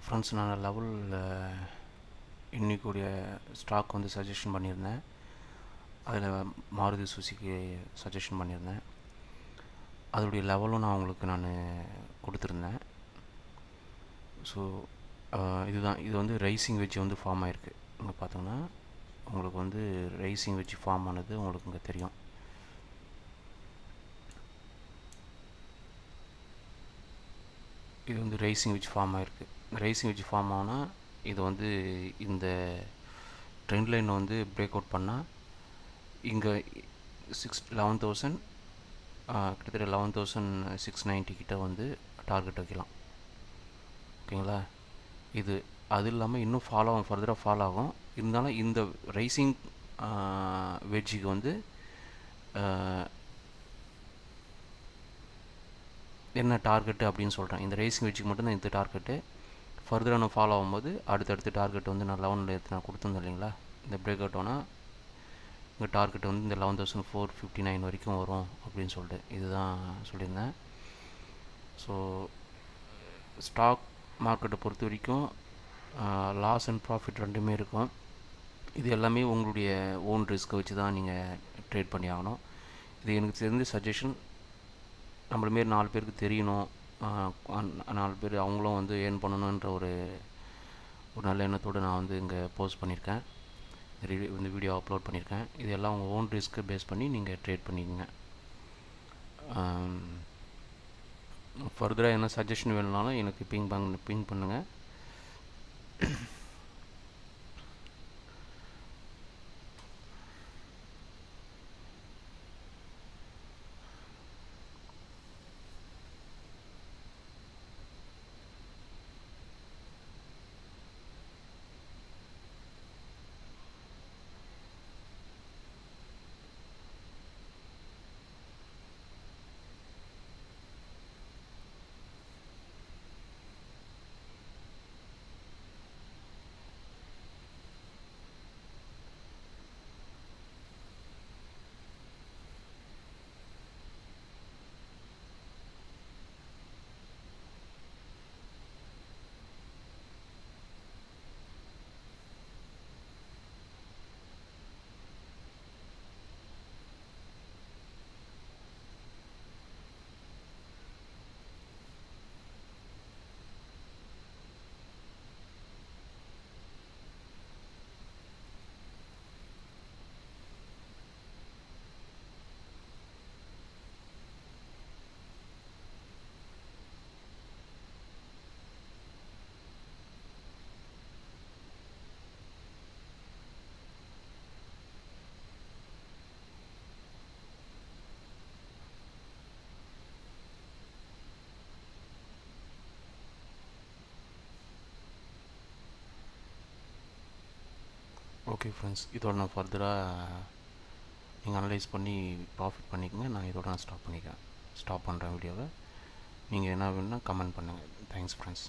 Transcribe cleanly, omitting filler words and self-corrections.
Friends, நான் level இன்னைக்குடைய stock வந்து suggestion பண்ணியிருந்தேன். அதில் மாருதி சுசுகி சஜஷன் பண்ணியிருந்தேன். அதோடைய லெவலும் நான் உங்களுக்கு கொடுத்துருந்தேன். ஸோ இது வந்து ரைசிங் வெஜ் வந்து ஃபார்ம் ஆகிருக்கு. இங்கே பார்த்தோம்னா உங்களுக்கு வந்து ரைசிங் வெஜ் ஃபார்ம் ஆனது உங்களுக்கு இங்கே தெரியும். இது வந்து ரைசிங் வெஜ் ஃபார்ம் ஆகிருக்கு. ரைசிங் வெஜ் ஃபார்ம் ஆனால் இது வந்து இந்த ட்ரெண்ட் லைன் வந்து பிரேக் அவுட் பண்ணால் இங்கே 11,000 கிட்டத்தட்ட 11,690 கிட்ட வந்து டார்கெட் வைக்கலாம். ஓகேங்களா? இது அது இல்லாமல் இன்னும் ஃபர்தராக ஃபாலோ ஆகும். இருந்தாலும் இந்த ரைசிங் வெஜ்ஜுக்கு வந்து என்ன டார்கெட்டு அப்படின்னு சொல்கிறேன். இந்த ரைசிங் வெஜ்ஜுக்கு மட்டும்தான் இந்த டார்கெட்டு. ஃபர்தராக நான் ஃபாலோ ஆகும்போது அடுத்தடுத்து டார்கெட் வந்து நான் 11 எடுத்து நான் கொடுத்துருந்தேன் இல்லைங்களா? இந்த பிரேக் அவுட் ஆனால் இங்கே டார்கெட் வந்து இந்த 11,459 வரைக்கும் வரும் அப்படின்னு சொல்லிட்டு இதுதான் சொல்லியிருந்தேன். ஸோ ஸ்டாக் மார்க்கெட்டை பொறுத்த வரைக்கும் லாஸ் அண்ட் ப்ராஃபிட் ரெண்டுமே இருக்கும். இது எல்லாமே உங்களுடைய ஓன் ரிஸ்க்கை வச்சு தான் நீங்கள் ட்ரேட் பண்ணி ஆகணும். இது எனக்கு தெரிஞ்ச சஜஷன். நம்மள மாரி 4 பேருக்கு தெரியணும், 4 பேர் அவங்களும் வந்து ஏர்ன் பண்ணணுன்ற ஒரு நல்ல எண்ணத்தோடு நான் வந்து இங்கே போஸ்ட் பண்ணியிருக்கேன். இந்த வீடியோ அப்லோட் பண்ணியிருக்கேன். இது எல்லாம் உங்கள் ஓன் ரிஸ்க்கை பேஸ் பண்ணி நீங்கள் ட்ரேட் பண்ணிக்கோங்க. ஃபர்தராக என்ன சஜஷன் வேணும்னாலும் எனக்கு பிங் பண்ணுங்கள். ஓகே ஃப்ரெண்ட்ஸ், இதோட நான் ஃபர்தராக நீங்கள் அனலைஸ் பண்ணி ப்ராஃபிட் பண்ணிக்கோங்க. நான் இதோட ஸ்டாப் பண்ணுறேன் வீடியோவை. நீங்கள் என்ன வேணும்னா கமெண்ட் பண்ணுங்கள். Thanks friends.